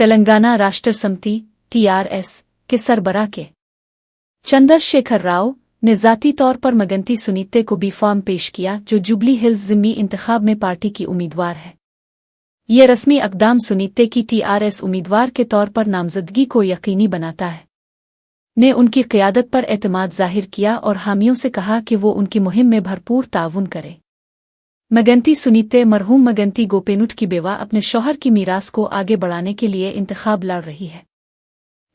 तेलंगाना राष्ट्र समिति (TRS) के सरबराह के चंद्रशेखर राव ने ज़ाती तौर पर मगंती सुनीते को बी फॉर्म पेश किया, जो जुबली हिल्स ज़िमनी इंतखाब में पार्टी की उम्मीदवार है। ये रस्मी अक़दाम सुनीते की TRS उम्मीदवार के तौर पर नामज़दगी को यकीनी बनाता है। ने उनकी क़यादत पर एतमाद ज़ाहिर किया और हामियों से कहा कि वो उनकी मुहिम में भरपूर ताउन करे। मगंती सुनीते मरहूम मगंती गोपेनुट की बेवा अपने शौहर की मीरास को आगे बढ़ाने के लिए इंतखाब लड़ रही है।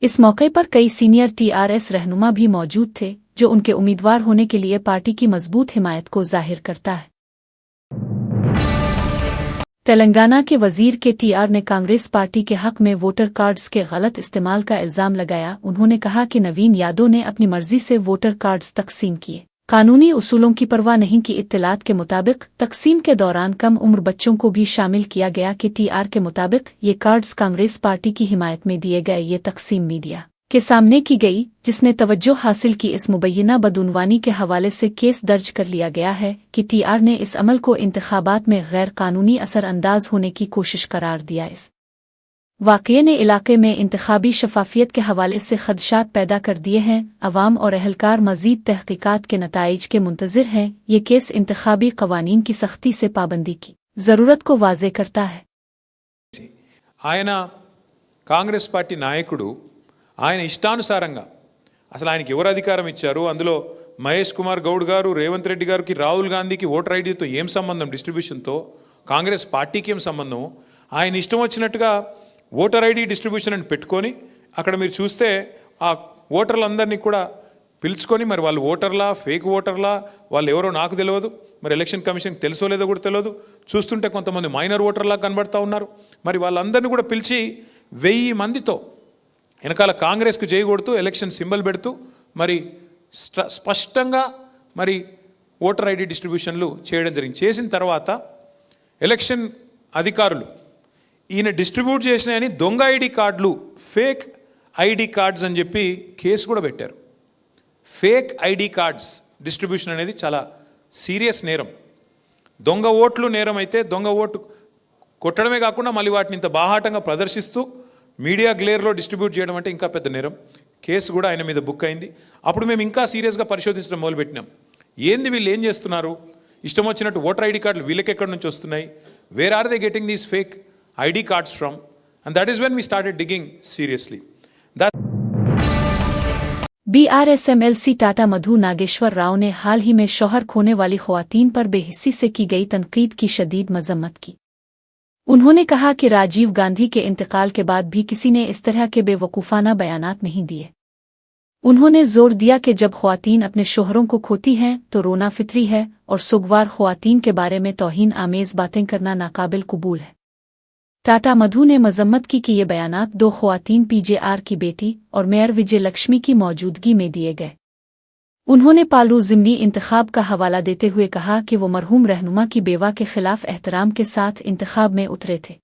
इस मौके पर कई सीनियर TRS रहनुमा भी मौजूद थे, जो उनके उम्मीदवार होने के लिए पार्टी की मजबूत हिमायत को जाहिर करता है। तेलंगाना के वजीर के TR ने कांग्रेस पार्टी के हक में वोटर कार्ड्स के गलत इस्तेमाल का इल्जाम लगाया। उन्होंने कहा कि नवीन यादव ने अपनी मर्जी से वोटर कार्ड्स तकसीम किए, कानूनी उसूलों की परवाह नहीं की। इत्तलात के मुताबिक तकसीम के दौरान कम उम्र बच्चों को भी शामिल किया गया कि TR के मुताबिक ये कार्ड्स कांग्रेस पार्टी की हिमायत में दिए गए। ये तकसीम मीडिया के सामने की गई, जिसने तवज्जो हासिल की। इस मुबैना बदउनवानी के हवाले से केस दर्ज कर लिया गया है कि TR ने इस अमल को इंतखाबात में गैर कानूनी असरअंदाज होने की कोशिश करार दिया। इस वाक़ये ने इलाके में इंतखाबी शफाफियत के हवाले से खदशात पैदा कर दिए हैं। अवाम और अहलकार मज़ीद तहक़ीक़ात के नताइज के मुंतज़िर हैं। ये केस इंतखाबी क़वानीन की सख्ती से पाबंदी की ज़रूरत को वाज़े करता है। ఆయన కాంగ్రెస్ పార్టీ నాయకుడు ఆయన ఇష్టానుసారంగా అసలు ఆయనకి ఎవరు అధికారం ఇచ్చారు, అందులో మహేష్ కుమార్ గౌడ్ గారు, రేవంత్ రెడ్డి గారికి, రాహుల్ గాంధీకి ఓటర్ ఐడితో ఏం సంబంధం, డిస్ట్రిబ్యూషన్తో కాంగ్రెస్ పార్టీకి ఏం సంబంధం? ఆయన ఇష్టం వచ్చినట్టుగా ఓటర్ ఐడి డిస్ట్రిబ్యూషన్ అని పెట్టుకొని అక్కడ మీరు చూస్తే ఆ ఓటర్లందరినీ కూడా పిలుచుకొని, మరి వాళ్ళు ఓటర్లా ఫేక్ ఓటర్లా వాళ్ళు ఎవరో నాకు తెలియదు, మరి ఎలక్షన్ కమిషన్కి తెలుసో లేదో కూడా తెలియదు. చూస్తుంటే కొంతమంది మైనర్ ఓటర్లా కనబడతా ఉన్నారు. మరి వాళ్ళందరినీ కూడా పిలిచి 1000 మందితో వెనకాల కాంగ్రెస్కు జై కొడుతూ ఎలక్షన్ సింబల్ పెడుతూ మరి స్పష్టంగా మరి ఓటర్ ఐడి డిస్ట్రిబ్యూషన్లు చేయడం జరిగింది. చేసిన తర్వాత ఎలక్షన్ అధికారులు ఈయన డిస్ట్రిబ్యూట్ చేసినాయని దొంగ ఐడి కార్డులు, ఫేక్ ఐడి కార్డ్స్ అని చెప్పి కేసు కూడా పెట్టారు. ఫేక్ ఐడి కార్డ్స్ డిస్ట్రిబ్యూషన్ అనేది చాలా సీరియస్ నేరం. దొంగ ఓట్లు నేరం అయితే దొంగ ఓటు కొట్టడమే కాకుండా మళ్ళీ వాటిని ఇంత బాహాటంగా ప్రదర్శిస్తూ మీడియా గ్లేర్లో డిస్ట్రిబ్యూట్ చేయడం అంటే ఇంకా పెద్ద నేరం. కేసు కూడా ఆయన మీద బుక్ అయింది. అప్పుడు మేము ఇంకా సీరియస్గా పరిశోధించడం మొదలుపెట్టినాం. ఏంది వీళ్ళు ఏం చేస్తున్నారు, ఇష్టం వచ్చినట్టు ఓటర్ ఐడి కార్డులు వీళ్ళకి ఎక్కడి నుంచి వస్తున్నాయి, where are they getting these fake ID cards from, and that is when we started digging seriously. BRS MLC Tata Madhu Nageswara Rao ने हाल ही में शौहर खोने वाली ख़वातीन पर बेहिस्सी से की गई तनकीद की शदीद मज़म्मत की। उन्होंने कहा कि राजीव गांधी के इंतकाल के बाद भी किसी ने इस तरह के बेवकूफ़ाना बयानात नहीं दिए। उन्होंने जोर दिया कि जब ख़वातीन अपने शोहरों को खोती हैं तो रोना फितरी है और सुगवार ख़वातीन के बारे में तौहीन आमेज़ बातें करना नाकाबिल कबूल है। टाटा मधु ने मजम्मत की कि ये बयानात 2 ख़वातीन PJR की बेटी और मेयर विजय लक्ष्मी की मौजूदगी में दिए गए। उन्होंने पालू ज़िमनी इंतखाब का हवाला देते हुए कहा कि वो मरहूम रहनुमा की बेवा के खिलाफ एहतराम के साथ इंतखाब में उतरे थे।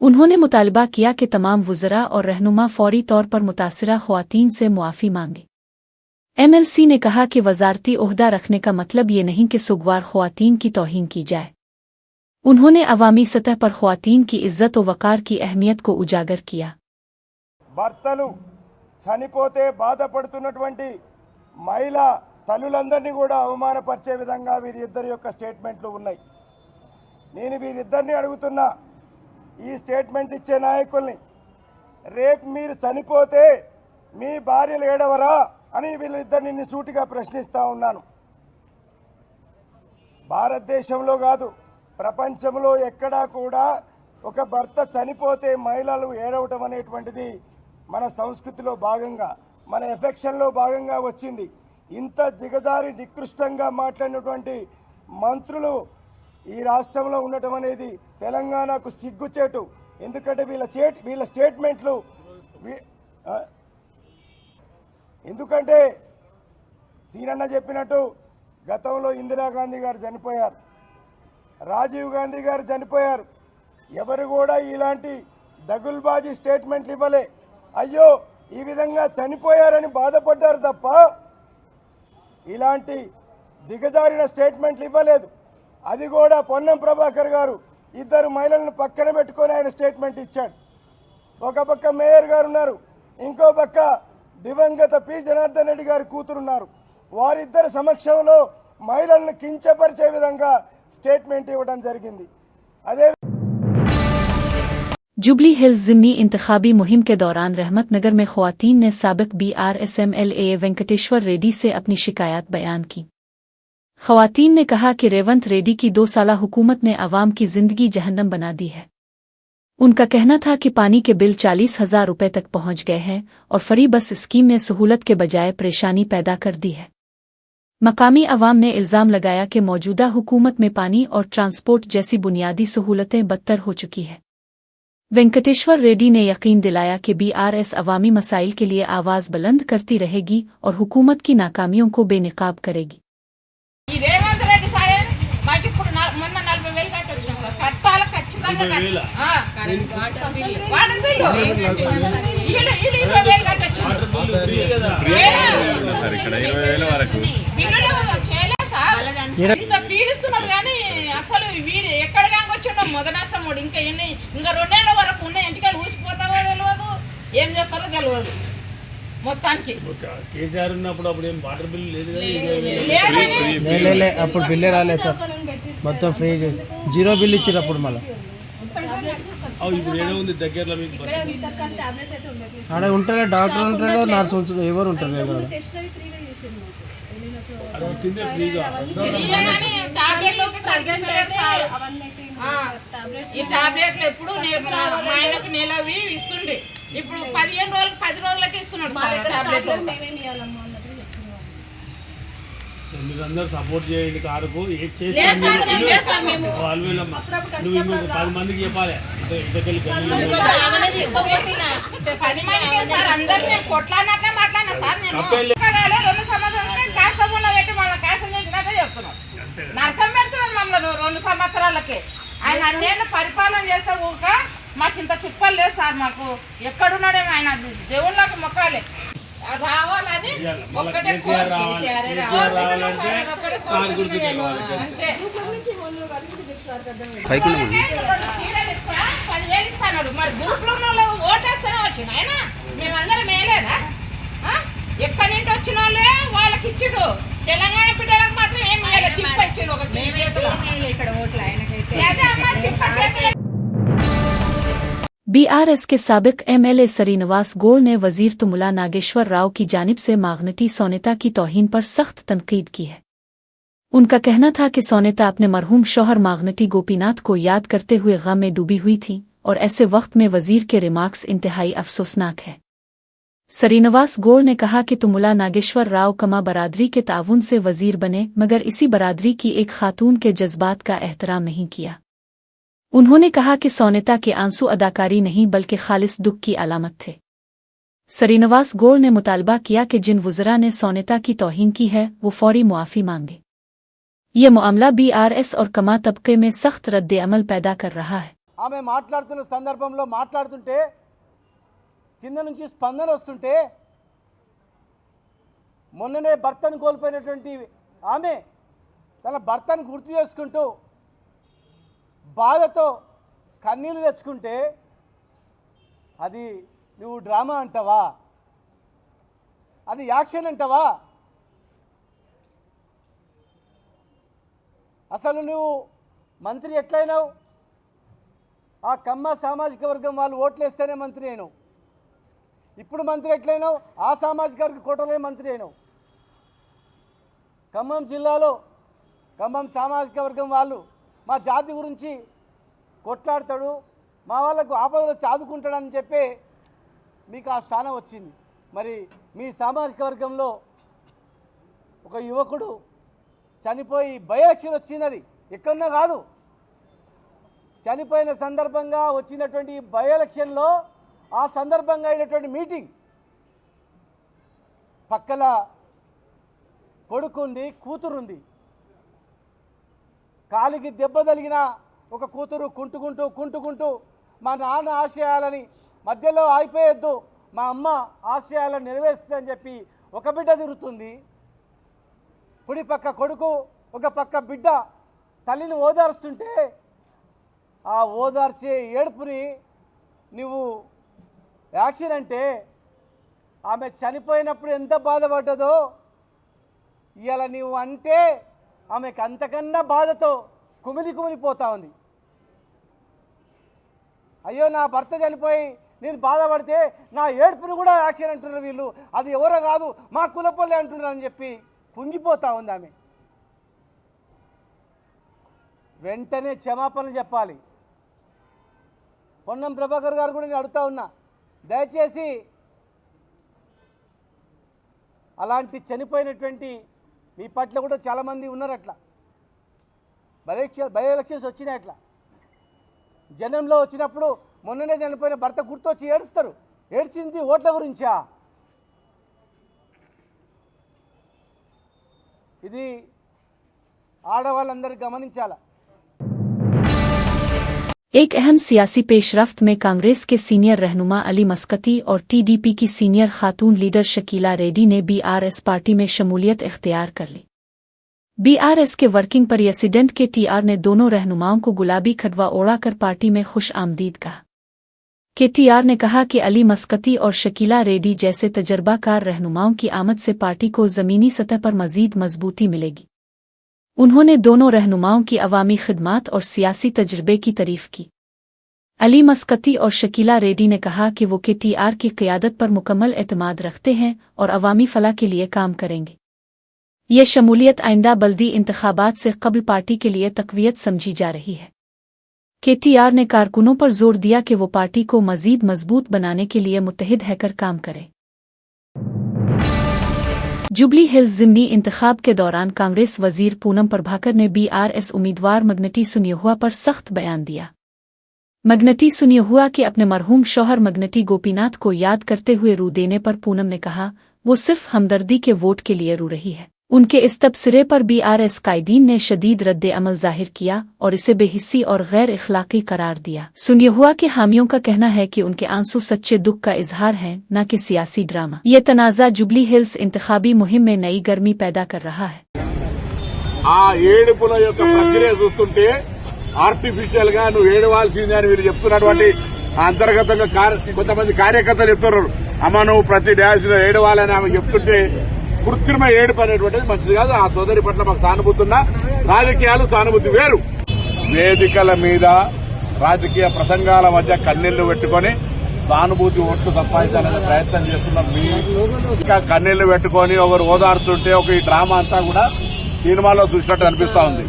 उन्होंने मुतालबा किया कि तमाम वुज़रा और रहनुमा फौरी तौर पर मुतासिरा ख़वातीन से मुआफ़ी मांगे। MLC ने कहा कि वज़ारती ओहदा रखने का मतलब ये नहीं कि सुगवार ख़वातीन की तौहीन की जाए। उन्होंने अवामी सतह पर ख़वातीन की इज्जत व वक़ार की अहमियत को उजागर किया। భర్తలు చనిపోతే బాధపడుతున్నటువంటి మహిళా తల్లులందరినీ కూడా అవమానపరిచే విధంగా వీరిద్దరి యొక్క స్టేట్మెంట్లు ఉన్నాయి. నేను వీరిద్దరిని అడుగుతున్నా, ఈ స్టేట్మెంట్ ఇచ్చే నాయకుల్ని, రేపు మీరు చనిపోతే మీ భార్యలు ఏడవరా అని వీళ్ళిద్దరిని సూటిగా ప్రశ్నిస్తా ఉన్నాను. భారతదేశంలో కాదు, ప్రపంచంలో ఎక్కడా కూడా ఒక భర్త చనిపోతే మహిళలు ఏడవటం అనేటువంటిది మన సంస్కృతిలో భాగంగా, మన ఎఫెక్షన్లో భాగంగా వచ్చింది. ఇంత దిగజారి నికృష్టంగా మాట్లాడినటువంటి మంత్రులు ఈ రాష్ట్రంలో ఉండటం అనేది తెలంగాణకు సిగ్గుచేటు. ఎందుకంటే వీళ్ళ స్టేట్మెంట్లు, ఎందుకంటే సీనన్న చెప్పినట్టు గతంలో ఇందిరాగాంధీ గారు చనిపోయారు, రాజీవ్ గాంధీ గారు చనిపోయారు. ఎవరు కూడా ఇలాంటి దగుల్బాజీ స్టేట్మెంట్లు ఇవ్వలే. అయ్యో ఈ విధంగా చనిపోయారని బాధపడ్డారు తప్ప ఇలాంటి దిగజారిన స్టేట్మెంట్లు ఇవ్వలేదు. అది కూడా పొన్నం ప్రభాకర్ గారు 2 మహిళలను పక్కన పెట్టుకొని ఆయన స్టేట్మెంట్ ఇచ్చాడు. ఒక పక్క మేయర్ గారు ఉన్నారు, ఇంకో పక్క దివంగత పి జనార్దన్ రెడ్డి గారి కూతురున్నారు. వారిద్దరి సమక్షంలో మహిళలను కించపరిచే విధంగా స్టేట్మెంట్ ఇవ్వడం జరిగింది. అదే जुबली हिल्स ज़िमनी इंतखाबी मुहिम के दौरान रहमतनगर में ख़वातीन ने साबिक़ BRSMLA वेंकटेश्वर रेड्डी से अपनी शिकायत बयान की। ख़वातीन ने कहा कि रेवंत रेड्डी की 2 साला हुकूमत ने अवाम की ज़िंदगी जहन्नम बना दी है। उनका कहना था कि पानी के बिल 40,000 रुपये तक पहुंच गए हैं और फ्री बस स्कीम ने सहूलत के बजाय परेशानी पैदा कर दी है। मकामी अवाम ने इल्ज़ाम लगाया कि मौजूदा हुकूमत में पानी और ट्रांसपोर्ट जैसी बुनियादी सहूलतें बदतर हो चुकी है। वेंकटेश्वर रेड्डी ने यकीन दिलाया कि BRS अवामी मसाइल के लिए आवाज़ बुलंद करती रहेगी और हुकूमत की नाकामियों को बेनकाब करेगी। रेवंत रेड्डी सारे మాకు ఇప్పుడు మొన్న 40,000 కట్టి వచ్చాం సార్. కట్టాల ఖచ్చితంగా వాటర్ బిల్లు ఇల్లు 20,000 కట్టి వచ్చాం. బిల్లులు చేయలే సార్. ఇంత పీడిస్తున్నారు కానీ అసలు వీడు ఎక్కడ వచ్చిండో మొదనాశ్రముడు ఇంకా 2 ఏళ్ళ వరకు ఉన్న ఇంటికి ఊసిపోతావో తెలియదు, ఏం చేస్తారో తెలియదు. మొత్తానికి కేసీఆర్ ఉన్నప్పుడు అప్పుడు ఏం వాటర్ బిల్ లేదు, అప్పుడు బిల్లే రాలేదు సార్. మొత్తం ఫ్రీ జీరో బిల్ ఇచ్చారు అప్పుడు. మళ్ళీ ఇప్పుడు ఏదో ఉంది దగ్గరలో మీకు ఆడ ఉంటారా, డాక్టర్ ఉంటారో, నర్స్ ఉంటారో, ఎవరు ఉంటారు కదా. అది పెట్టిందే ఫ్రీగా. ఈ టాబ్లెట్లు ఎప్పుడు మా ఆయనకు నెలవి ఇస్తుండే, ఇప్పుడు 15 రోజులకు 10 రోజులకి ఇస్తున్నాడు సార్ టాబ్లెట్లు. మీరందరూ సపోర్ట్ చేయండి. కారుకు ఏం చేసి 10 మందికి చెప్పాలి. 10 మందికి సార్ అందరినీ కొట్లాడినట్లే మాట్లాడినా సార్. నేను 2 సంవత్సరాలకే క్యాష్ అమౌంట్లో పెట్టి మళ్ళీ క్యాష్ చేసినట్టే చెప్తున్నాను. నరకం పెడుతున్నాడు మమ్మల్ని 2 సంవత్సరాలకి. ఆయన అన్నేళ్ళు పరిపాలన చేస్తే ఊక మాకు ఇంత తిప్పలు లేదు సార్. మాకు ఎక్కడున్నాడేమో ఆయన దేవుళ్ళకి మొక్కాలి రావాలని ఒక్కటే ఇస్తా 10,000 ఇస్తాడు. మరి గ్రూప్లో ఉన్న వాళ్ళు ఓటేస్తేనే వచ్చింది ఆయన. మేమందరం మేలేదా? ఎక్కడి నుండి వచ్చిన వాళ్ళే వాళ్ళకి ఇచ్చిడు. తెలంగాణ బిడ్డలకు మాత్రం ఏం చిప్ప ఇచ్చిండు ఒక చేతిలో. ఇక్కడ ఓట్లు ఆయనకైతే చిప్ప చేతిలో। BRS के साबिक MLA श्रीनिवास गौड़ ने वजीर तुमुला नागेश्वर राव की जानिब से मागनटी सोनेता की तौहीन पर सख्त तनकीद की है। उनका कहना था कि सोनेता अपने मरहूम शौहर मागनटी गोपीनाथ को याद करते हुए गम में डूबी हुई थी और ऐसे वक्त में वजीर के रिमार्क्स इंतहाई अफसोसनाक है। श्रीनिवास गौड़ ने कहा कि तुमुला नागेश्वर राव कमा बरादरी के ताउन से वजीर बने, मगर इसी बरादरी की एक खातून के जज्बात का एहतराम नहीं किया। उन्होंने कहा कि सोनेता के आंसू अदाकारी नहीं बल्कि खालिस दुख की अलामत थे। श्रीनिवास गौड़ ने मुतालबा किया कि जिन वज़रा ने सोनेता की तौहीन की है वो फौरी मुआफ़ी मांगे। ये मामला BRS और कमा तबके में सख्त रद्द-ए-अमल पैदा कर रहा है। ఆమె మాట్లాడుతున్న సందర్భంలో మాట్లాడుతుంటే కింద నుంచి స్పందన వస్తుంటే మొన్ననే భర్తను కోల్పోయినటువంటి ఆమె తన భర్తను గుర్తు చేసుకుంటూ బాధతో కన్నీళ్లు తెచ్చుకుంటే అది నువ్వు డ్రామా అంటావా? అది యాక్షన్ అంటావా? అసలు నువ్వు మంత్రి ఎట్లయినావు? ఆ కమ్మ సామాజిక వర్గం వాళ్ళు ఓట్లేస్తేనే మంత్రి అయినావు. ఇప్పుడు మంత్రి ఎట్లయినావు? ఆ సామాజిక వర్గ కోటలో మంత్రి అయినావు. ఖమ్మం జిల్లాలో ఖమ్మం సామాజిక వర్గం వాళ్ళు మా జాతి గురించి కొట్లాడతాడు, మా వాళ్ళకు ఆపదలో చాదుకుంటాడని చెప్పి మీకు ఆ స్థానం వచ్చింది. మరి మీ సామాజిక వర్గంలో ఒక యువకుడు చనిపోయి బై ఎలక్షన్ వచ్చింది. అది ఎక్కడన్నా కాదు, చనిపోయిన సందర్భంగా వచ్చినటువంటి బై ఎలక్షన్లో ఆ సందర్భంగా అయినటువంటి మీటింగ్ పక్కల కొడుకుంది, కూతురుంది. కాలికి దెబ్బ తగిలిన ఒక కూతురు కుంటుకుంటూ మా నాన్న ఆశయాలని మధ్యలో ఆగిపోయొద్దు, మా అమ్మ ఆశయాలను నెరవేరుస్తుందని చెప్పి ఒక బిడ్డ తిరుగుతుంది. కుడి పక్క కొడుకు, ఒక పక్క బిడ్డ తల్లిని ఓదార్స్తుంటే ఆ ఓదార్చే ఏడుపుని నువ్వు యాక్షన్ అంటే ఆమె చనిపోయినప్పుడు ఎంత బాధపడ్డదో ఇవాళ నీవు అంటే ఆమెకు అంతకన్నా బాధతో కుమిలిపోతా ఉంది. అయ్యో నా భర్త చనిపోయి నేను బాధపడితే నా ఏడుపును కూడా యాక్షన్ అంటున్నారు వీళ్ళు, అది ఎవరో కాదు మా కులపల్లె అంటున్నారు అని చెప్పి కుంగిపోతా ఉంది ఆమె. వెంటనే క్షమాపణలు చెప్పాలి. పొన్నం ప్రభాకర్ గారు కూడా నేను అడుగుతా ఉన్నా, దయచేసి అలాంటి చనిపోయినటువంటి మీ పట్ల కూడా చాలామంది ఉన్నారు, అట్లా బై ఎలక్షన్స్ వచ్చినాయి, అట్లా జనంలో వచ్చినప్పుడు మొన్ననే చనిపోయిన భర్త గుర్తొచ్చి ఏడుస్తారు. ఏడ్చింది ఓట్ల గురించా? ఇది ఆడవాళ్ళందరూ గమనించాల. एक अहम सियासी पेशरफ्त में कांग्रेस के सीनियर रहनुमा अली मस्कती और टीडीपी की सीनियर खातून लीडर शकीला रेड्डी ने बीआरएस पार्टी में शमूलियत इख्तियार कर ली। बीआरएस के वर्किंग प्रेसिडेंट के टीआर ने दोनों रहनुमाओं को गुलाबी खटवा ओढ़ाकर पार्टी में खुश आमदीद कहा। केटीआर ने कहा कि अली मस्कती और शकीला रेड्डी जैसे तजर्बाकार रहनुमाओं की आमद से पार्टी को ज़मीनी सतह पर मज़ीद मजबूती मिलेगी। उन्होंने दोनों रहनुमाओं की अवामी खिदमात और सियासी तजर्बे की तारीफ की। अली मस्कती और शकीला रेड्डी ने कहा कि वो केटीआर की क़यादत पर मुकम्मल एतमाद रखते हैं और अवामी फलाह के लिए काम करेंगे। ये शमूलियत आइंदा बल्दी इंतखाबात से कबल पार्टी के लिए तक़वियत समझी जा रही है। केटीआर ने कारकुनों पर जोर दिया कि वो पार्टी को मज़ीद मजबूत बनाने के लिए मुत्तहिद रहकर काम करें। जुबली हिल्स ज़िमनी इंतखाब के दौरान कांग्रेस वज़ीर पूनम प्रभाकर ने बीआरएस उम्मीदवार मगनटी सुनियहुआ पर सख्त बयान दिया। मगनटी सुनियहुआ के अपने मरहूम शौहर मगनटी गोपीनाथ को याद करते हुए रू देने पर पूनम ने कहा वो सिर्फ हमदर्दी के वोट के लिए रू रही है। उनके इस तबसरे पर बीआरएस कायदीन ने शदीद रद्द अमल जाहिर किया और इसे बेहिस्सी और गैर इखलाकी करार दिया। सुनियहुआ के हामियों का कहना है कि उनके आंसू सच्चे दुख का इजहार है, न कि सियासी ड्रामा। ये तनाज़ा जुबली हिल्स इंतखाबी मुहिम में नई गर्मी पैदा कर रहा है। ఆ ఏడుపుల యొక్క ప్రక్రియ చూస్తుంటే ఆర్టిఫిషియల్ గా నువ్వు ఏడవాల్సిందే అని మీరు చెప్తున్నటువంటి అంతర్గతంగా కొంతమంది కార్యకర్తలు చెప్తున్నారు, అమ్మ నువ్వు ప్రతి డ్యాన్స్ మీద ఏడవాలని ఆమె చెప్తుంటే కృత్రిమ ఏడుపు అనేటువంటిది మంచిది కాదు. ఆ సోదరి పట్ల మాకు సానుభూతి ఉన్నా, రాజకీయాలు సానుభూతి వేరు. వేదికల మీద రాజకీయ ప్రసంగాల మధ్య కన్నీళ్లు పెట్టుకుని సానుభూతి ఓట్లు సంపాదించాలనే ప్రయత్నం చేస్తున్న ఇంకా కన్నీళ్లు పెట్టుకుని ఒకరు ఓదార్తుంటే ఒక ఈ డ్రామా అంతా కూడా సినిమాలో చూసినట్టు అనిపిస్తా ఉంది।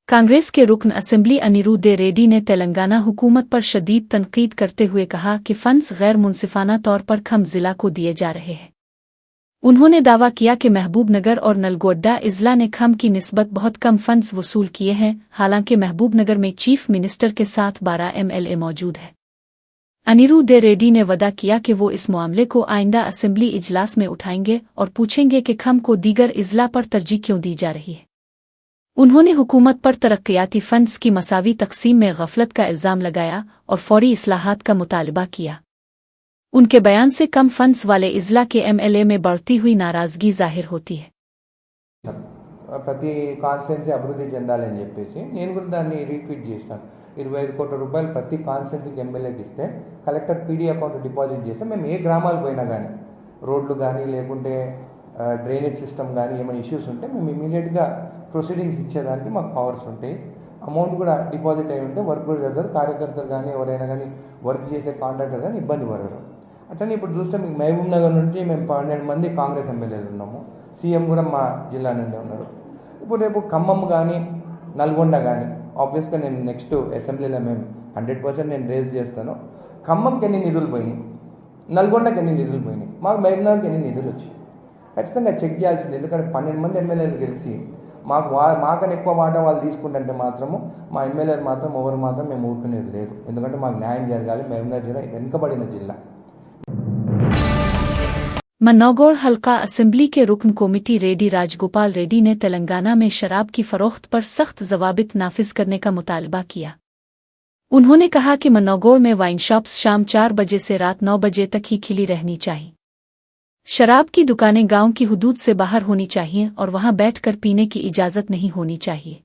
कांग्रेस के रुकन असेंबली अनिरुद्ध रेड्डी ने तेलंगाना हुकूमत पर शदीद तनकीद करते हुए कहा कि फंड्स गैर मुनसिफाना तौर पर खम जिला को दिए जा रहे हैं। उन्होंने दावा किया कि महबूब नगर और नलगोड्डा इजला ने खम की निस्बत बहुत कम फंड्स वसूल किए हैं। हालांकि महबूब नगर में चीफ मिनिस्टर के साथ 12 MLA मौजूद है। अनिरुद्ध रेड्डी ने वादा किया कि वो इस मामले को आइंदा असेंबली इजलास में उठाएंगे और पूछेंगे कि खम को दीगर इजला पर तरजीह क्यों दी जा रही है। उन्होंने हुकूमत पर तरक्याती फंड्स की मसावी तकसीम में गफलत का इल्ज़ाम लगाया और फौरी इस्लाहात का मुतालबा किया। उनके बयान से कम फंड्स वाले इजला के MLA में बढ़ती हुई नाराजगी जाहिर होती है। ప్రతి కాన్స్టిట్యున్సీ అభివృద్ధి చెందాలని చెప్పేసి నేను కూడా దాన్ని రీట్వీట్ చేసినాను। 25 కోట్ల రూపాయలు ప్రతి కాన్స్టిట్యున్సీకి ఎమ్మెల్యేకి ఇస్తే కలెక్టర్ పీడీ అకౌంట్ డిపాజిట్ చేస్తే మేము ఏ గ్రామాలు పోయినా కానీ రోడ్లు కానీ లేకుంటే డ్రైనేజ్ సిస్టమ్ కానీ ఏమైనా ఇష్యూస్ ఉంటే మేము ఇమీడియట్గా ప్రొసీడింగ్స్ ఇచ్చేదానికి మాకు పవర్స్ ఉంటాయి। అమౌంట్ కూడా డిపాజిట్ అయి ఉంటే వర్క్ కూడా జరుగుతుంది। కార్యకర్తలు కానీ ఎవరైనా కానీ వర్క్ చేసే కాంట్రాక్టర్ కానీ ఇబ్బంది పడరు। అట్లనే ఇప్పుడు చూస్తే మీకు మహబూబ్ నగర్ నుంచి మేము 12 మంది కాంగ్రెస్ ఎమ్మెల్యేలు ఉన్నాము। సీఎం కూడా మా జిల్లా నుండి ఉన్నారు। ఇప్పుడు రేపు ఖమ్మం కానీ నల్గొండ కానీ ఆబ్వియస్గా నేను నెక్స్ట్ అసెంబ్లీలో మేము 100% నేను రేజ్ చేస్తాను। ఖమ్మంకి ఎన్ని నిధులు పోయినాయి, నల్గొండకి ఎన్ని నిధులు పోయినాయి, మాకు మహబూబ్ నగర్కి ఎన్ని నిధులు వచ్చాయి ఖచ్చితంగా చెక్ చేయాల్సింది। ఎందుకంటే 12 మంది ఎమ్మెల్యేలు గెలిచి మాకని ఎక్కువ వాటా వాళ్ళు తీసుకుంటుంటే మాత్రము మా ఎమ్మెల్యేలు మాత్రం ఎవరు మాత్రం మేము ఊరుకునేది లేదు। ఎందుకంటే మాకు న్యాయం జరగాలి। మహబూబ్ నగర్ జిల్లా వెనుకబడిన జిల్లా। मनौगौड़ हल्का असेंबली के रुकन कमेटी रेड्डी राजगोपाल रेड्डी ने तेलंगाना में शराब की फरोख्त पर सख्त जवाबित नाफिज करने का मुतालबा किया। उन्होंने कहा कि मनौगौड़ में वाइन शॉप्स शाम 4 बजे से रात 9 बजे तक ही खिली रहनी चाहिए। शराब की दुकानें गांव की हुदूद से बाहर होनी चाहिए और वहां बैठकर पीने की इजाज़त नहीं होनी चाहिए।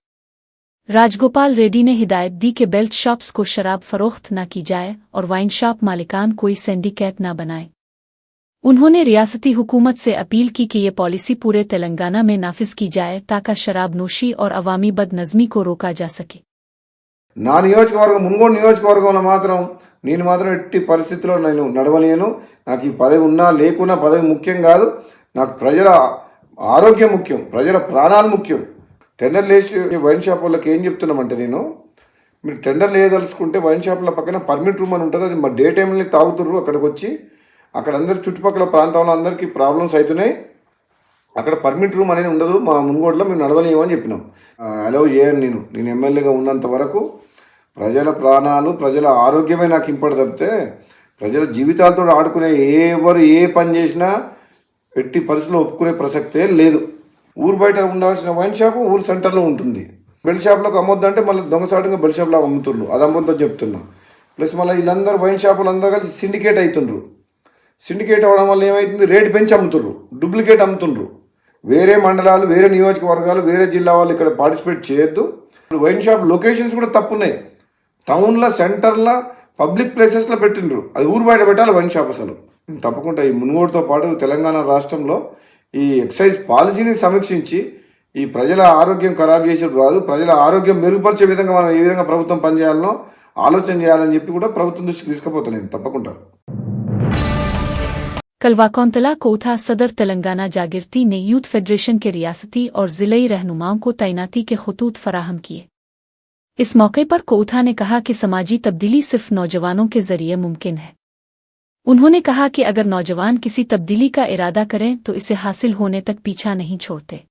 राजगोपाल रेड्डी ने हिदायत दी कि बेल्ट शॉप्स को शराब फरोख्त न की जाए और वाइन शॉप मालिकान कोई सिंडिकेट न बनाए। उन्होंने रियासती हुकूमत से अपील की कि ये पॉलिसी पूरे तेलंगाना में नाफिज की जाए ताकि शराब नोशी और अवामी बदनज़मी को रोका जा सके। నా నియోజకవర్గం మున్గోడు నియోజకవర్గంలో మాత్రం నేను ఎట్టి పరిస్థితుల్లో నేను నడవలేను. నాకు ఈ పదవి ఉన్నా లేకున్నా పదవి ముఖ్యం కాదు. నాకు ప్రజల ఆరోగ్యం ముఖ్యం, ప్రజల ప్రాణాలు ముఖ్యం. టెండర్ లేచి వైన్ షాప్ వాళ్ళకి ఏం చెప్తున్నామంటే, మీరు టెండర్ లేదలుచుకుంటే వైన్ షాప్ల పక్కన పర్మిట్ రూమ్ అని ఉంటుంది. అది మా డే టైంలో తాగుతుర్రు. అక్కడికి వచ్చి అక్కడ అందరి చుట్టుపక్కల ప్రాంతంలో అందరికీ ప్రాబ్లమ్స్ అవుతున్నాయి. అక్కడ పర్మిట్ రూమ్ అనేది ఉండదు. మా మున్గోడులో మేము నడవలేము అని చెప్పినాం. అలౌ చేయను. నేను ఎమ్మెల్యేగా ఉన్నంత వరకు ప్రజల ప్రాణాలు, ప్రజల ఆరోగ్యమే నాకు ఇంపార్ట్ తప్పితే ప్రజల జీవితాలతో ఆడుకునే ఎవరు ఏ పని చేసినా ఎట్టి పరిస్థితుల్లో ఒప్పుకునే ప్రసక్తే లేదు. ఊరు బయట ఉండాల్సిన వైన్ షాపు ఊరు సెంటర్లో ఉంటుంది. బెల్ట్ షాప్లోకి అమ్మొద్దంటే మళ్ళీ దొంగసాటుగా బెల్ట్ షాప్లో అమ్ముతుండ్రు. అది అమ్మొద్దని చెప్తున్నా. ప్లస్ మళ్ళీ వీళ్ళందరూ వైన్ షాపులు అందరూ కలిసి సిండికేట్ అవుతుండ్రు. సిండికేట్ అవ్వడం వల్ల ఏమవుతుంది, రేటు పెంచి అమ్ముతుండ్రు, డూప్లికేట్ అమ్ముతుండ్రు. వేరే మండలాలు, వేరే నియోజకవర్గాలు, వేరే జిల్లా వాళ్ళు ఇక్కడ పార్టిసిపేట్ చేయొద్దు. వైన్ షాప్ లొకేషన్స్ కూడా తప్పున్నాయి. టౌన్లో, సెంటర్లో, పబ్లిక్ ప్లేసెస్లో పెట్టిండ్రు. అది ఊరు బయట పెట్టాలి వైన్ షాప్. అసలు తప్పకుండా ఈ మున్గోడుతో పాటు తెలంగాణ రాష్ట్రంలో ఈ ఎక్సైజ్ పాలసీని సమీక్షించి ఈ ప్రజల ఆరోగ్యం ఖరాబ్ చేసేది కాదు, ప్రజల ఆరోగ్యం మెరుగుపరిచే విధంగా మనం ఏ విధంగా ప్రభుత్వం పనిచేయాలనో ఆలోచన చేయాలని చెప్పి కూడా ప్రభుత్వం దృష్టికి తీసుకుపోతున్నాను తప్పకుండా. कलवाकौंतला कोथा सदर तेलंगाना जागृति ने यूथ फेडरेशन के रियासती और जिले रहनुमाओं को तैनाती के खतूत फराहम किए। इस मौके पर कोथा ने कहा कि समाजी तब्दीली सिर्फ नौजवानों के जरिए मुमकिन है। उन्होंने कहा कि अगर नौजवान किसी तब्दीली का इरादा करें तो इसे हासिल होने तक पीछा नहीं छोड़ते।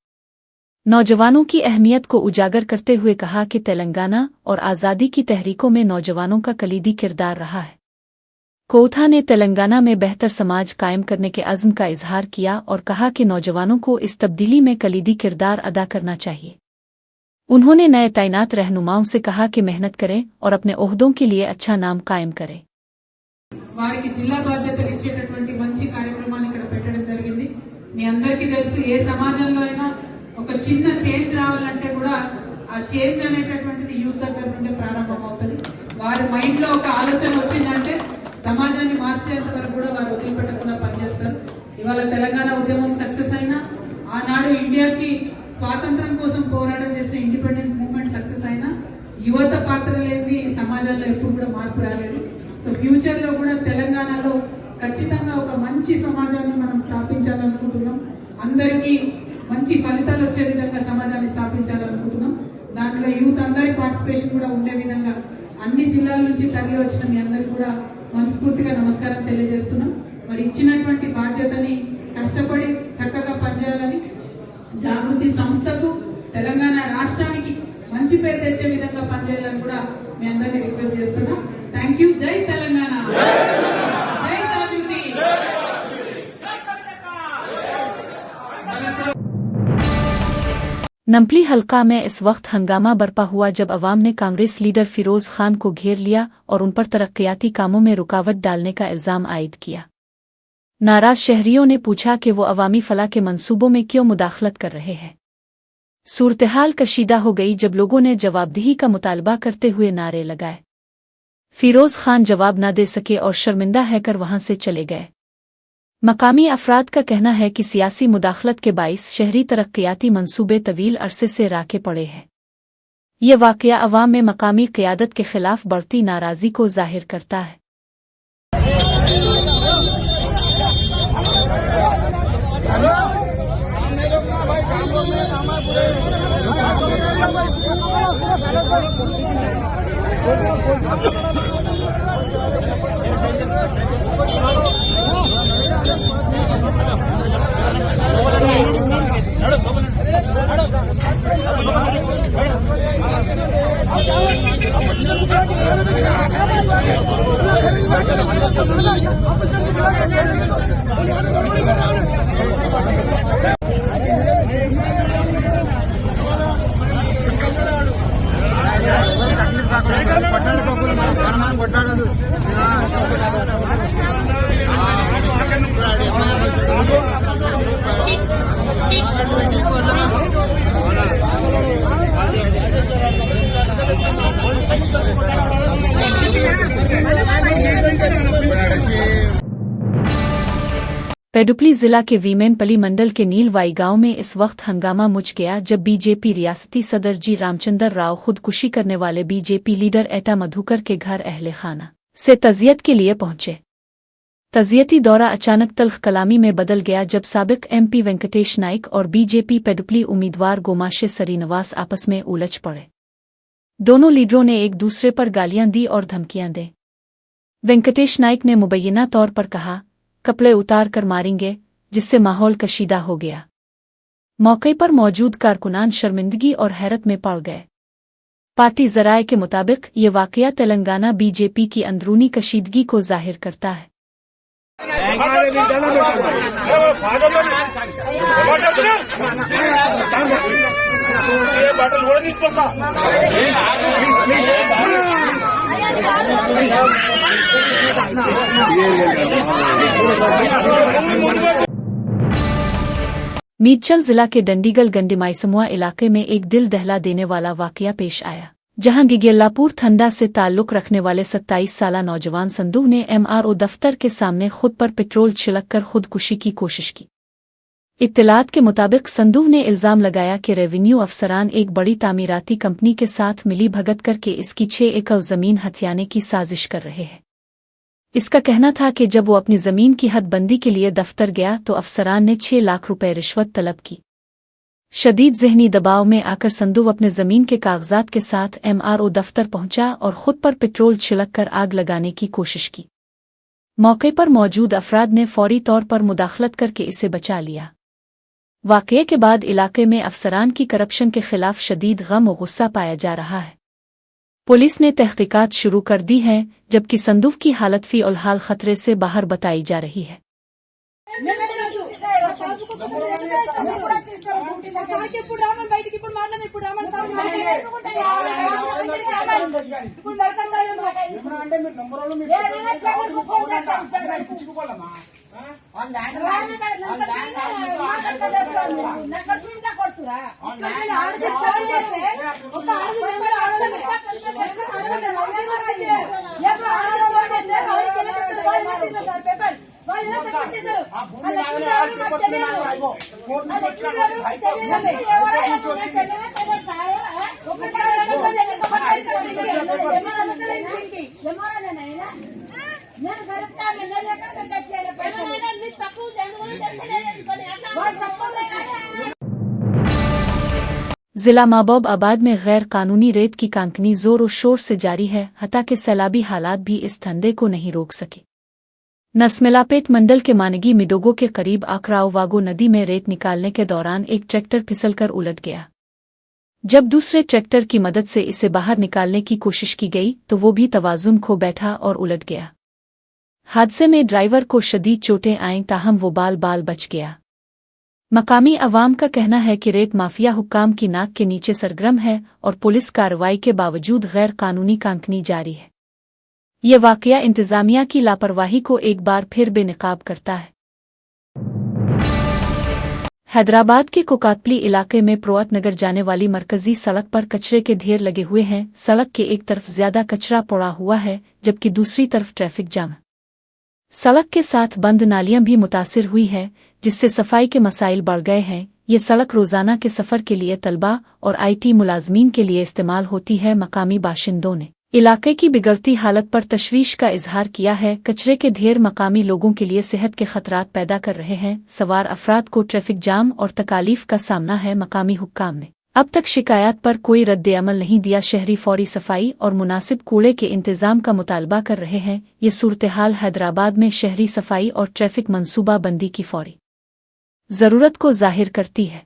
नौजवानों की अहमियत को उजागर करते हुए कहा कि तेलंगाना और आज़ादी की तहरीकों में नौजवानों का कलीदी किरदार रहा है। कोथा ने तेलंगाना में बेहतर समाज कायम करने के अज़्म का इजहार किया और कहा कि नौजवानों को इस तब्दीली में कलीदी किरदार अदा करना चाहिए। उन्होंने नए तैनात रहनुमाओं से कहा कि मेहनत करें और अपने ओहदों के लिए अच्छा नाम कायम करें। వారికి జిల్లా బాధ్యతలు ఇచ్చేటటువంటి మంచి కార్యక్రమాన్ని ఇక్కడ పెట్టడం జరిగింది. మీ అందరికీ తెలుసు, ఏ సమాజంలో అయినా ఒక చిన్న చేంజ్ రావాలంటే కూడా ఆ చేంజ్ అనేటటువంటిది యూత్ దగ్గర నుండి ప్రారంభమవుతుంది. వారి మైండ్ లో ఒక ఆలోచన వచ్చిందంటే సమాజాన్ని మార్చేంత వరకు కూడా వారు వదిలిపెట్టకుండా పనిచేస్తారు. ఇవాళ తెలంగాణ ఉద్యమం సక్సెస్ అయినా, ఆనాడు ఇండియాకి స్వాతంత్రం కోసం పోరాటం చేసిన ఇండిపెండెన్స్ మూవ్మెంట్ సక్సెస్ అయినా యువత పాత్ర లేని సమాజంలో ఎప్పుడు కూడా మార్పు రాలేదు. సో ఫ్యూచర్ లో కూడా తెలంగాణలో ఖచ్చితంగా ఒక మంచి సమాజాన్ని మనం స్థాపించాలనుకుంటున్నాం. అందరికీ మంచి ఫలితాలు వచ్చే విధంగా సమాజాన్ని స్థాపించాలనుకుంటున్నాం. దాంట్లో యూత్ అందరి పార్టిసిపేషన్ కూడా ఉండే విధంగా అన్ని జిల్లాల నుంచి తరలి వచ్చిన మీ అందరికీ కూడా మనస్ఫూర్తిగా నమస్కారం తెలియజేస్తున్నాం. మరి ఇచ్చినటువంటి బాధ్యతని కష్టపడి చక్కగా పనిచేయాలని, జాగృతి సంస్థకు, తెలంగాణ రాష్ట్రానికి మంచి పేరు తెచ్చే విధంగా పనిచేయాలని కూడా మీ అందరినీ రిక్వెస్ట్ చేస్తున్నాం. Thank you. జై తెలంగాణ, జై జాగృతి. नमपली हल्का में इस वक्त हंगामा बरपा हुआ जब अवाम ने कांग्रेस लीडर फिरोज खान को घेर लिया और उन पर तरक्याती कामों में रुकावट डालने का इल्जाम आयद किया। नाराज शहरियों ने पूछा कि वो अवामी फलाह के मंसूबों में क्यों मुदाखलत कर रहे हैं। सूरतहाल कशीदा हो गई जब लोगों ने जवाबदेही का मुतालबा करते हुए नारे लगाए। फिरोज खान जवाब न दे सके और शर्मिंदा हैकर वहां से चले गए। मकामी अफराद का कहना है कि सियासी मुदाखलत के बाइस शहरी तरक्याती मंसूबे तवील अरसे से राखे पड़े हैं। ये वाकया अवाम में मकामी क़यादत के खिलाफ बढ़ती नाराज़गी को जाहिर करता है। పట్టాడు पेडुपली जिला के वीमेनपली मंडल के नीलवाई गांव में इस वक्त हंगामा मच गया जब बीजेपी रियासती सदर जी रामचंद्र राव खुदकुशी करने वाले बीजेपी लीडर एटा मधुकर के घर अहले खाना से तजियत के लिए पहुंचे। तजियती दौरा अचानक तल्ख कलामी में बदल गया जब साबिक MP वेंकटेश नाइक और बीजेपी पेडुपली उम्मीदवार गोमाशे श्रीनिवास आपस में उलझ पड़े। दोनों लीडरों ने एक दूसरे पर गालियां दी और धमकियां दी। वेंकटेश नाइक ने मुबैना तौर पर कहा, कपड़े उतार कर मारेंगे, जिससे माहौल कशीदा हो गया। मौके पर मौजूद कारकुनान शर्मिंदगी और हैरत में पड़ गए। पार्टी ज़राए के मुताबिक ये वाकया तेलंगाना बीजेपी की अंदरूनी कशीदगी को जाहिर करता है। मीरचल जिला के डंडीगल गंडीमाईसमुआ इलाके में एक दिल दहला देने वाला वाकया पेश आया, जहां गिगेल्लापुर थंडा से ताल्लुक रखने वाले 27 साला नौजवान संदू ने MRO दफ्तर के सामने खुद पर पेट्रोल छिड़ककर खुदकुशी की कोशिश की। इत्तलात के मुताबिक संदू ने इल्जाम लगाया कि रेवेन्यू अफसरान एक बड़ी तामीराती कंपनी के साथ मिली भगत करके इसकी 6 एकड़ जमीन हथियाने की साजिश कर रहे हैं। इसका कहना था कि जब वो अपनी जमीन की हदबंदी के लिए दफ्तर गया तो अफसरान ने 6 लाख रुपए रिश्वत तलब की। शदीद जहनी दबाव में आकर संदू अपने जमीन के कागजात के साथ MRO दफ्तर पहुंचा और खुद पर पेट्रोल छिड़ककर आग लगाने की कोशिश की। मौके पर मौजूद अफराद ने फौरी तौर पर मुदाखलत करके इसे बचा लिया। वाकये के बाद इलाके में अफसरान की करप्शन के खिलाफ शदीद गम और गुस्सा पाया जा रहा है। पुलिस ने तहकीकात शुरू कर दी है, जबकि संदूक की हालत फी-उल-हाल खतरे से बाहर बताई जा रही है। जिला महबूब आबाद में गैर कानूनी रेत की कांकनी जोर और शोर से जारी है, हता के सैलाबी हालात भी इस धंधे को नहीं रोक सके। नसमेलापेट मंडल के मानगी मिडोगो के करीब आकराओवागो नदी में रेत निकालने के दौरान एक ट्रैक्टर फिसलकर उलट गया। जब दूसरे ट्रैक्टर की मदद से इसे बाहर निकालने की कोशिश की गई तो वो भी तवाजुन खो बैठा और उलट गया। हादसे में ड्राइवर को शदीद चोटें आईं, ताहम वो बाल बाल बच गया। मकामी अवाम का कहना है कि रेत माफिया हुक्काम की नाक के नीचे सरगर्म है और पुलिस कार्रवाई के बावजूद गैर कानूनी कांकनी जारी है। ये वाकया इंतजामिया की लापरवाही को एक बार फिर बेनकाब करता है। हैदराबाद के कोकातपली इलाके में प्रोअत नगर जाने वाली मरकजी सड़क पर कचरे के ढेर लगे हुए हैं। सड़क के एक तरफ ज्यादा कचरा पड़ा हुआ है, जबकि दूसरी तरफ ट्रैफिक जाम। सड़क के साथ बंद नालियां भी मुतासिर हुई है, जिससे सफाई के मसाइल बढ़ गए हैं। ये सड़क रोजाना के सफर के लिए तलबा और IT मुलाजमीन के लिए इस्तेमाल होती है। मकामी बाशिंदों ने इलाके की बिगड़ती हालत पर तशवीश का इजहार किया है। कचरे के ढेर मकामी लोगों के लिए सेहत के खतरात पैदा कर रहे हैं। सवार अफराद को ट्रैफिक जाम और तकालीफ का सामना है। मकामी हुक्काम ने अब तक शिकायत पर कोई रद्द अमल नहीं दिया। शहरी फौरी सफाई और मुनासिब कूड़े के इंतजाम का मुतालबा कर रहे हैं। ये सूरत-ए-हाल हैदराबाद में शहरी सफाई और ट्रैफिक मनसूबा बंदी की फौरी जरूरत को जाहिर करती है।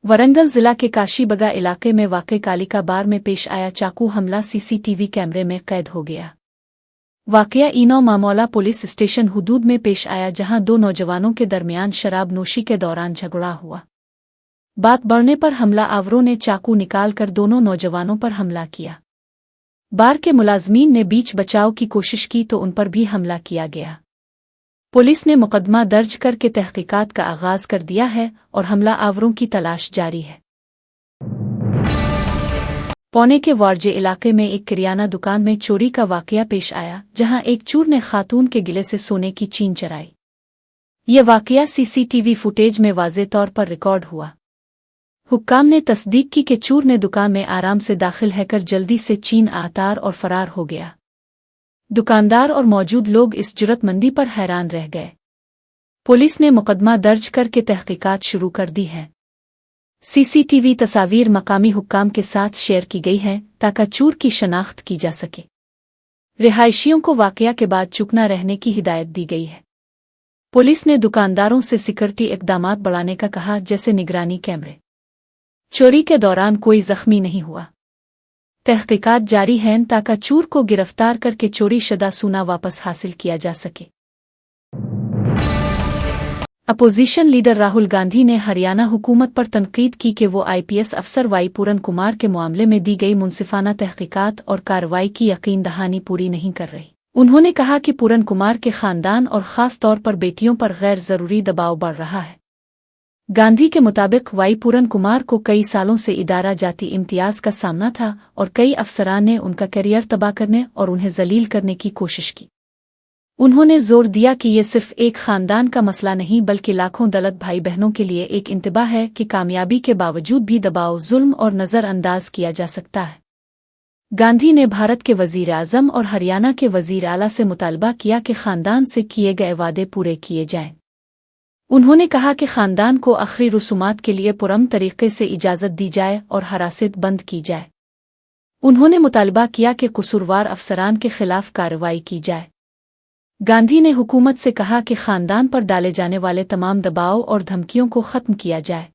वरंगल जिला के काशीबगा इलाके में वाक़े कालिका बार में पेश आया चाकू हमला सीसीटीवी कैमरे में कैद हो गया। वाक़या इनो मामौला पुलिस स्टेशन हुदूद में पेश आया, जहां दो नौजवानों के दरमियान शराब नोशी के दौरान झगड़ा हुआ। बात बढ़ने पर हमला आवरों ने चाकू निकालकर दोनों नौजवानों पर हमला किया। बार के मुलाजमीन ने बीच बचाव की कोशिश की तो उन पर भी हमला किया गया। पुलिस ने मुकदमा दर्ज करके तहकीकात का आगाज कर दिया है और हमला आवरों की तलाश जारी है। पौने के वारजे इलाके में एक किराना दुकान में चोरी का वाकया पेश आया, जहां एक चोर ने खातून के गिले से सोने की चीन चराई। यह वाकया सीसीटीवी फुटेज में वाज़े तौर पर रिकॉर्ड हुआ। हुक्काम ने तस्दीक की कि चोर ने दुकान में आराम से दाखिल होकर जल्दी से चीन आतार और फरार हो गया। दुकानदार और मौजूद लोग इस जुर्रतमंदी पर हैरान रह गए। पुलिस ने मुकदमा दर्ज करके तहकीकात शुरू कर दी है। सीसीटीवी तस्वीर मकामी हुक्काम के साथ शेयर की गई है ताकि चोर की शनाख्त की जा सके। रिहायशियों को वाकया के बाद चुप न रहने की हिदायत दी गई है। पुलिस ने दुकानदारों से सिक्योरिटी इक़दामात बढ़ाने का कहा, जैसे निगरानी कैमरे। चोरी के दौरान कोई जख्मी नहीं हुआ। तहकीकात जारी हैं ताकि चोर को गिरफ्तार करके चोरी शुदा सोना वापस हासिल किया जा सके। अपोजिशन लीडर राहुल गांधी ने हरियाणा हुकूमत पर तनकीद की कि वो IPS अफसर वाई पूरन कुमार के मामले में दी गई मुनसिफाना तहकीकात और कार्रवाई की यकीन दहानी पूरी नहीं कर रही। उन्होंने कहा कि पूरन कुमार के खानदान और ख़ास तौर पर बेटियों पर गैर ज़रूरी दबाव बढ़ रहा है। गांधी के मुताबिक वाई पूरन कुमार को कई सालों से इदारा जाती इम्तियाज़ का सामना था और कई अफसरान ने उनका करियर तबाह करने और उन्हें जलील करने की कोशिश की। उन्होंने जोर दिया कि ये सिर्फ एक खानदान का मसला नहीं बल्कि लाखों दलित भाई बहनों के लिए एक इंतबाह है कि कामयाबी के बावजूद भी दबाव, जुल्म और नज़रअंदाज किया जा सकता है। गांधी ने भारत के वज़ीर आज़म और हरियाणा के वज़ीर आला से मुतालबा किया कि खानदान से किए गए वादे पूरे किए जाएं। उन्होंने कहा कि खानदान को आखिरी रसूमात के लिए पुरअमन तरीके से इजाज़त दी जाए और हरासत बंद की जाए। उन्होंने मुतालबा किया कि कसूरवार अफसरान के खिलाफ कार्रवाई की जाए। गांधी ने हुकूमत से कहा कि खानदान पर डाले जाने वाले तमाम दबाव और धमकियों को ख़त्म किया जाए।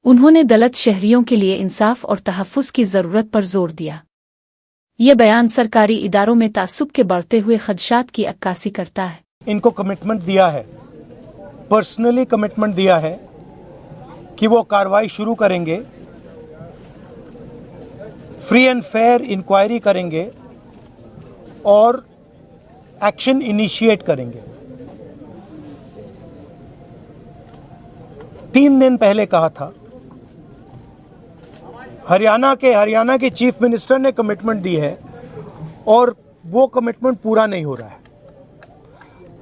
उन्होंने दलित शहरियों के लिए इंसाफ और तहफ़्फ़ुज़ की ज़रूरत पर जोर दिया। यह बयान सरकारी इदारों में तासुब के बढ़ते हुए खदशात की अक्कासी करता है। इनको कमिटमेंट दिया है, पर्सनली कमिटमेंट दिया है कि वो कार्रवाई शुरू करेंगे, फ्री एंड फेयर इंक्वायरी करेंगे और एक्शन इनिशिएट करेंगे। 3 दिन पहले कहा था, हरियाणा के चीफ मिनिस्टर ने कमिटमेंट दी है और वो कमिटमेंट पूरा नहीं हो रहा है।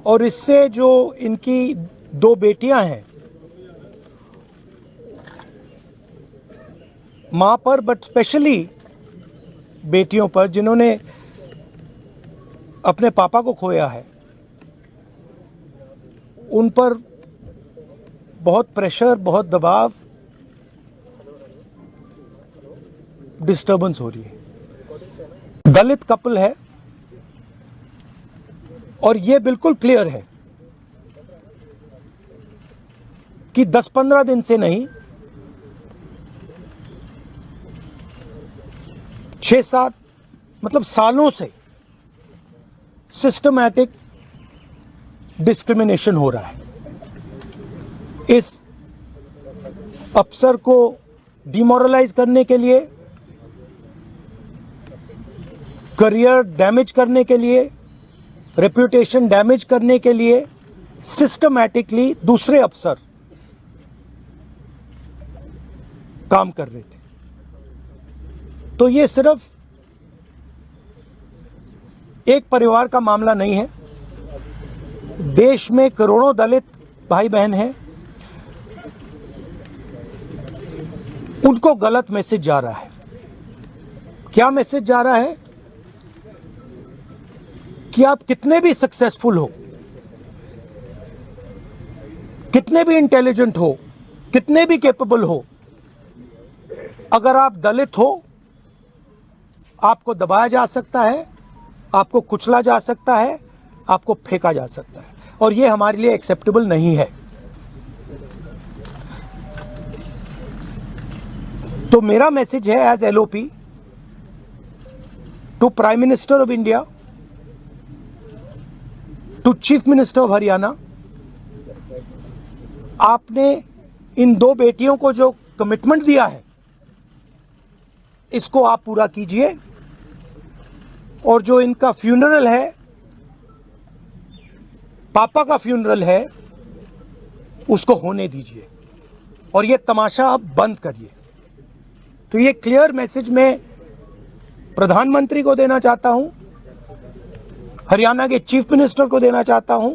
और इससे जो इनकी 2 बेटियां हैं मां पर, बट स्पेशली बेटियों पर जिन्होंने अपने पापा को खोया है, उन पर बहुत प्रेशर, बहुत दबाव, डिस्टर्बेंस हो रही है। दलित कपल है और ये बिल्कुल क्लियर है कि 10-15 दिन से नहीं, 6-7 मतलब सालों से सिस्टमैटिक डिस्क्रिमिनेशन हो रहा है। इस अफसर को डिमोरलाइज करने के लिए, करियर डैमेज करने के लिए, रेप्यूटेशन डैमेज करने के लिए सिस्टमैटिकली दूसरे अफसर काम कर रहे थे। तो ये सिर्फ एक परिवार का मामला नहीं है। देश में करोड़ों दलित भाई बहन हैं, उनको गलत मैसेज जा रहा है। क्या मैसेज जा रहा है? कि आप कितने भी सक्सेसफुल हो, कितने भी इंटेलिजेंट हो, कितने भी कैपेबल हो, अगर आप दलित हो, आपको दबाया जा सकता है, आपको कुचला जा सकता है, आपको फेंका जा सकता है, और ये हमारे लिए एक्सेप्टेबल नहीं है। तो मेरा मैसेज है as LOP to prime minister of India, to chief minister of Haryana, आपने इन 2 बेटियों को जो कमिटमेंट दिया है इसको आप पूरा कीजिए, और जो इनका फ्यूनरल है, पापा का फ्यूनरल है, उसको होने दीजिए और ये तमाशा अब बंद करिए। तो ये क्लियर मैसेज मैं प्रधानमंत्री को देना चाहता हूं, हरियाणा के चीफ मिनिस्टर को देना चाहता हूं,